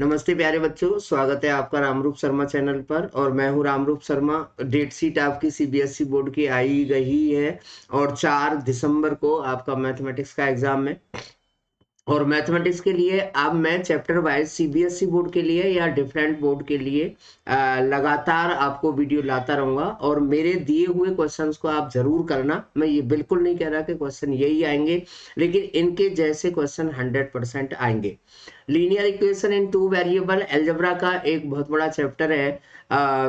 नमस्ते प्यारे बच्चों, स्वागत है आपका रामरूप शर्मा चैनल पर। और मैं हूं रामरूप शर्मा। डेट शीट आपकी सीबीएसई बोर्ड की आई गई है और 4 दिसंबर को आपका मैथमेटिक्स का एग्जाम है। और मैथमेटिक्स के लिए अब मैं चैप्टर वाइज सीबीएसई बोर्ड के लिए या डिफरेंट बोर्ड के लिए लगातार आपको वीडियो लाता रहूंगा। और मेरे दिए हुए क्वेश्चंस को आप जरूर करना। मैं ये बिल्कुल नहीं कह रहा कि क्वेश्चन यही आएंगे, लेकिन इनके जैसे क्वेश्चन 100% आएंगे। Linear equation in two variable algebra का एक बहुत बड़ा चैप्टर है।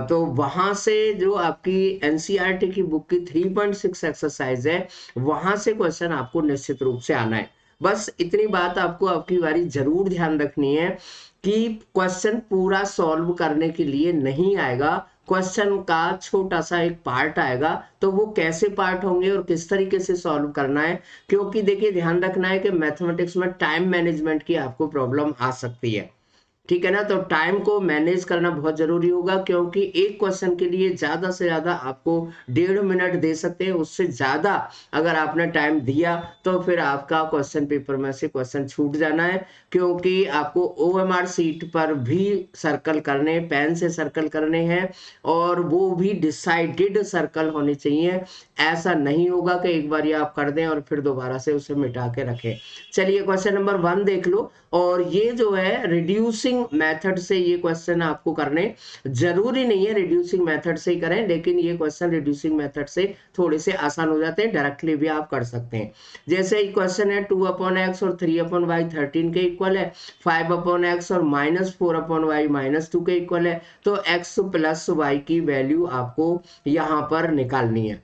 तो वहां से जो आपकी एनसीईआरटी की बुक की 3.6 एक्सरसाइज है, वहां से क्वेश्चन आपको निश्चित रूप से आना है। बस इतनी बात आपको आपकी बारी जरूर ध्यान रखनी है कि क्वेश्चन पूरा सॉल्व करने के लिए नहीं आएगा, क्वेश्चन का छोटा सा एक पार्ट आएगा। तो वो कैसे पार्ट होंगे और किस तरीके से सॉल्व करना है, क्योंकि देखिए ध्यान रखना है कि मैथमेटिक्स में टाइम मैनेजमेंट की आपको प्रॉब्लम आ सकती है। ठीक है ना। तो टाइम को मैनेज करना बहुत जरूरी होगा, क्योंकि एक क्वेश्चन के लिए ज्यादा से ज्यादा आपको 1.5 मिनट दे सकते हैं। उससे ज्यादा अगर आपने टाइम दिया तो फिर आपका क्वेश्चन पेपर में से क्वेश्चन छूट जाना है, क्योंकि आपको ओएमआर सीट पर भी सर्कल करने, पेन से सर्कल करने हैं, और वो भी डिसाइडेड सर्कल होने चाहिए। ऐसा नहीं होगा कि एक बार ये आप कर दें और फिर दोबारा से उसे मिटा के रखें। चलिए क्वेश्चन नंबर 1 देख लो। और ये जो है रिड्यूसिंग मेथड से ये क्वेश्चन आपको करने, जरूरी नहीं है रिड्यूसिंग मेथड से ही करें, लेकिन ये क्वेश्चन रिड्यूसिंग मेथड से थोड़े से आसान हो जाते हैं, डायरेक्टली भी आप कर सकते हैं। जैसे क्वेश्चन है 2/x और 3/y 13 के इक्वल है, 5/x और -4/y -2 के इक्वल है। तो x प्लस y की वैल्यू आपको यहाँ पर निकालनी है।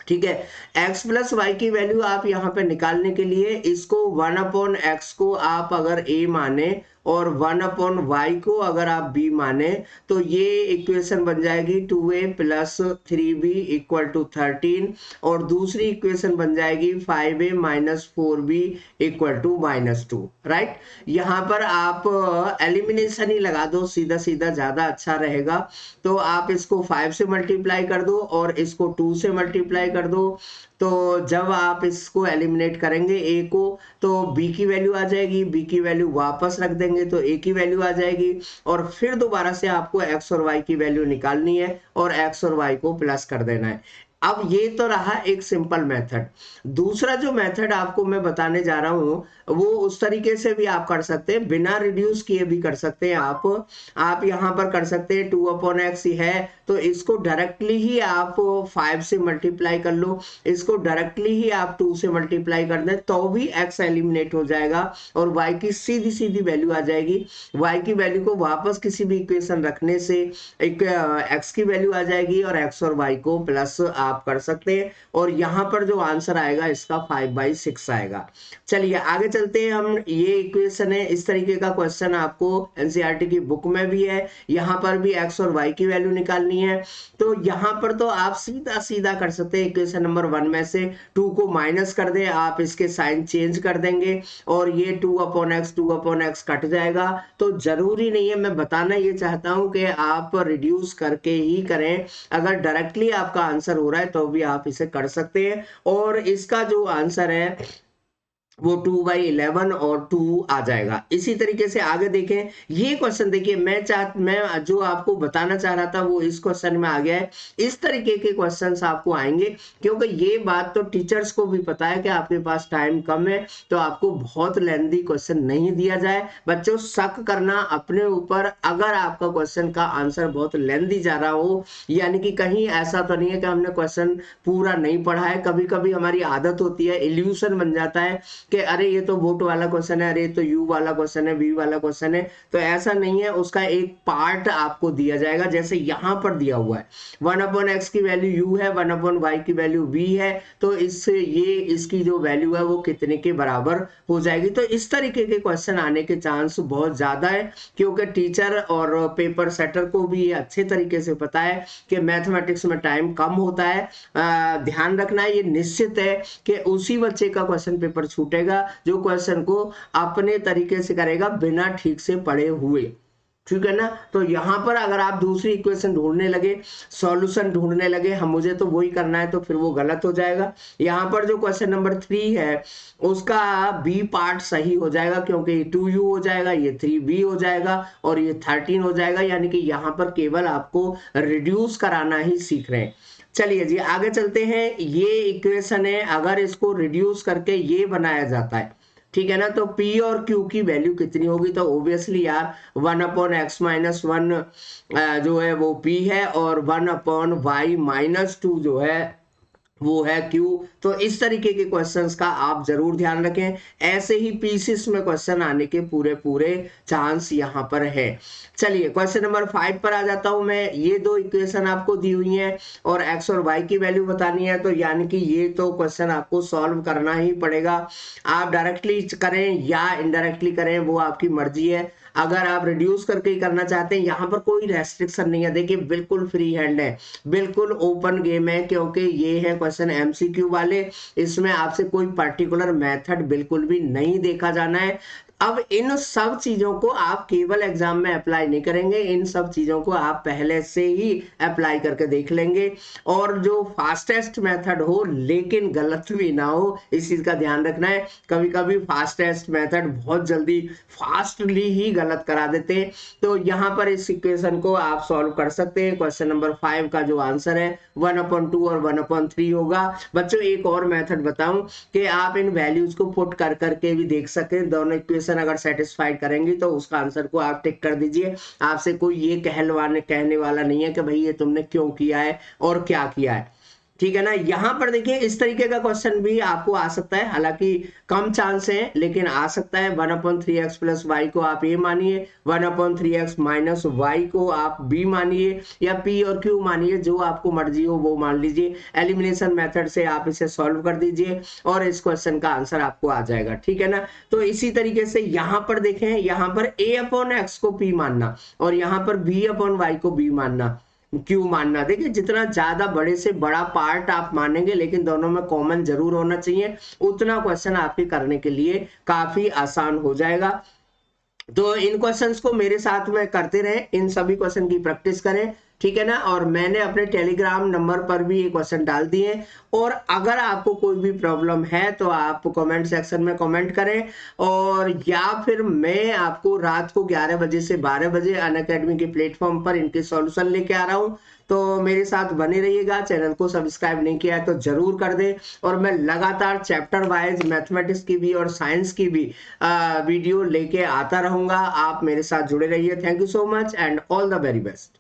ठीक है। x प्लस वाई की वैल्यू आप यहाँ पे निकालने के लिए इसको 1/x को आप अगर a माने और 1/y को अगर आप b माने, तो ये इक्वेशन बन जाएगी 2a plus 3b equal to 13। और दूसरी इक्वेशन बन जाएगी 5a minus 4b equal to -2। Right. यहाँ पर आप एलिमिनेशन ही लगा दो, सीधा सीधा ज्यादा अच्छा रहेगा। तो आप इसको 5 से मल्टीप्लाई कर दो और इसको 2 से मल्टीप्लाई कर दो। तो जब आप इसको एलिमिनेट करेंगे a को, तो b की वैल्यू आ जाएगी, b की वैल्यू वापस रख देंगे तो a की वैल्यू आ जाएगी। और फिर दोबारा से आपको x और y की वैल्यू निकालनी है और x और y को प्लस कर देना है। अब ये तो रहा एक सिंपल मेथड। दूसरा जो मेथड आपको मैं बताने जा रहा हूं, वो उस तरीके से भी आप कर सकते हैं, बिना रिड्यूस किए भी कर सकते हैं। आप यहाँ पर कर सकते हैं 2/x ही है, तो इसको डायरेक्टली ही आप 5 से मल्टीप्लाई कर लो, इसको डायरेक्टली ही आप 2 से मल्टीप्लाई कर दें, तो भी x एलिमिनेट हो जाएगा और y की सीधी सीधी वैल्यू आ जाएगी। y की वैल्यू को वापस किसी भी इक्वेशन रखने से एक x की वैल्यू आ जाएगी और x और y को प्लस आप कर सकते हैं। और यहाँ पर जो आंसर आएगा इसका 5/6 आएगा। चलिए आगे चलते हैं हम। ये इक्वेशन है, इस तरीके का क्वेश्चन आपको एनसीईआरटी की बुक में भी है। यहाँ पर भी x और y की वैल्यू निकालनी है। तो यहाँ पर तो आप सीधा सीधा कर सकते हैं। इक्वेशन नंबर 1 में से 2 को माइनस कर दें, आप इसके साइन चेंज कर देंगे और ये 2/x कट जाएगा। तो जरूरी नहीं है, मैं बताना ये चाहता हूं कि आप रिड्यूस करके ही करें। अगर डायरेक्टली आपका आंसर हो रहा है तो भी आप इसे कर सकते हैं। और इसका जो आंसर है वो 2/11 और 2 आ जाएगा। इसी तरीके से आगे देखें, ये क्वेश्चन देखिए, मैं जो आपको बताना चाह रहा था वो इस क्वेश्चन में आ गया है। इस तरीके के क्वेश्चंस आपको आएंगे, क्योंकि ये बात तो टीचर्स को भी पता है कि आपके पास टाइम कम है, तो आपको बहुत लेंथी क्वेश्चन नहीं दिया जाए। बच्चों शक करना अपने ऊपर, अगर आपका क्वेश्चन का आंसर बहुत लेंथी जा रहा हो, यानी कि कहीं ऐसा तो नहीं है कि हमने क्वेश्चन पूरा नहीं पढ़ा है। कभी कभी हमारी आदत होती है, इल्यूशन बन जाता है कि अरे ये तो वोट वाला क्वेश्चन है, अरे तो यू वाला क्वेश्चन है, वी वाला क्वेश्चन है। तो ऐसा नहीं है, उसका एक पार्ट आपको दिया जाएगा। जैसे यहां पर दिया हुआ है 1/x की वैल्यू यू है, 1/y की वैल्यू वी है, तो इससे ये इसकी जो वैल्यू है वो कितने के बराबर हो जाएगी। तो इस तरीके के क्वेश्चन आने के चांस बहुत ज्यादा है, क्योंकि टीचर और पेपर सेटर को भी ये अच्छे तरीके से पता है कि मैथमेटिक्स में टाइम कम होता है। ध्यान रखना है, ये निश्चित है कि उसी बच्चे का क्वेश्चन पेपर छूटेगा जो क्वेश्चन को अपने तरीके से करेगा बिना ठीक से पढ़े हुए। ठीक है ना। तो यहाँ पर अगर आप दूसरी इक्वेशन ढूंढने लगे, सॉल्यूशन ढूंढने लगे, हम मुझे तो वही करना है, तो फिर वो गलत हो जाएगा। यहाँ पर जो क्वेश्चन नंबर 3 है उसका बी पार्ट सही हो जाएगा, क्योंकि ये 2u हो जाएगा, ये 3b हो जाएगा और ये 13 हो जाएगा, यानी कि यहाँ पर केवल आपको रिड्यूस कराना ही सीख रहे हैं। चलिए जी आगे चलते हैं। ये इक्वेशन है, अगर इसको रिड्यूस करके ये बनाया जाता है, ठीक है ना, तो P और Q की वैल्यू कितनी होगी, तो ऑब्वियसली यार 1/x-1 जो है वो P है, और 1/y-2 जो है वो है Q। तो इस तरीके के क्वेश्चंस का आप जरूर ध्यान रखें, ऐसे ही पीसीस में क्वेश्चन आने के पूरे पूरे चांस यहाँ पर है। चलिए क्वेश्चन नंबर 5 पर आ जाता हूं मैं। ये दो इक्वेशन आपको दी हुई हैं और x और y की वैल्यू बतानी है, तो यानी कि ये तो क्वेश्चन आपको सॉल्व करना ही पड़ेगा। आप डायरेक्टली करें या इनडायरेक्टली करें वो आपकी मर्जी है। अगर आप रिड्यूस करके ही करना चाहते हैं, यहाँ पर कोई रेस्ट्रिक्शन नहीं है, देखिए बिल्कुल फ्री हैंड है, बिल्कुल ओपन गेम है, क्योंकि ये है क्वेश्चन एमसीक्यू वाले। इसमें आपसे कोई पर्टिकुलर मेथड बिल्कुल भी नहीं देखा जाना है। अब इन सब चीजों को आप केवल एग्जाम में अप्लाई नहीं करेंगे, इन सब चीजों को आप पहले से ही अप्लाई करके देख लेंगे, और जो फास्टेस्ट मेथड हो लेकिन गलत भी ना हो, इस चीज का ध्यान रखना है। कभी कभी फास्टेस्ट मेथड बहुत जल्दी फास्टली ही गलत करा देते हैं। तो यहाँ पर इस इक्वेशन को आप सॉल्व कर सकते हैं। क्वेश्चन नंबर 5 का जो आंसर है 1/2 और 1/3 होगा। बच्चों एक और मेथड बताऊं कि आप इन वैल्यूज को पुट कर करके भी देख सकते हैं, दोनों इक्वेशन अगर सेटिस्फाइड करेंगी तो उसका आंसर को आप टिक कर दीजिए। आपसे कोई ये कहने वाला नहीं है कि भाई ये तुमने क्यों किया है और क्या किया है, ठीक है ना। यहां पर देखिए इस तरीके का क्वेश्चन भी आपको आ सकता है, हालांकि कम चांस है लेकिन आ सकता है। 1/3x प्लस वाई को आप ए मानिए, 1/3x माइनस वाई को आप बी मानिए, या पी और क्यू मानिए, जो आपको मर्जी हो वो मान लीजिए। एलिमिनेशन मेथड से आप इसे सॉल्व कर दीजिए और इस क्वेश्चन का आंसर आपको आ जाएगा, ठीक है ना। तो इसी तरीके से यहाँ पर देखें, यहाँ पर a/x को p मानना और यहाँ पर b/y को b मानना, क्यों मानना। देखिए जितना ज्यादा बड़े से बड़ा पार्ट आप मानेंगे लेकिन दोनों में कॉमन जरूर होना चाहिए, उतना क्वेश्चन आपके करने के लिए काफी आसान हो जाएगा। तो इन क्वेश्चंस को मेरे साथ में करते रहे, इन सभी क्वेश्चन की प्रैक्टिस करें, ठीक है ना। और मैंने अपने टेलीग्राम नंबर पर भी ये क्वेश्चन डाल दिए, और अगर आपको कोई भी प्रॉब्लम है तो आप कमेंट सेक्शन में कमेंट करें, और या फिर मैं आपको रात को 11 बजे से 12 बजे अनअकैडमी के प्लेटफॉर्म पर इनके सॉल्यूशन लेके आ रहा हूं। तो मेरे साथ बने रहिएगा। चैनल को सब्सक्राइब नहीं किया है तो जरूर कर दें, और मैं लगातार चैप्टर वाइज मैथमेटिक्स की भी और साइंस की भी वीडियो लेके आता रहूंगा। आप मेरे साथ जुड़े रहिए। Thank you so much and all the very best.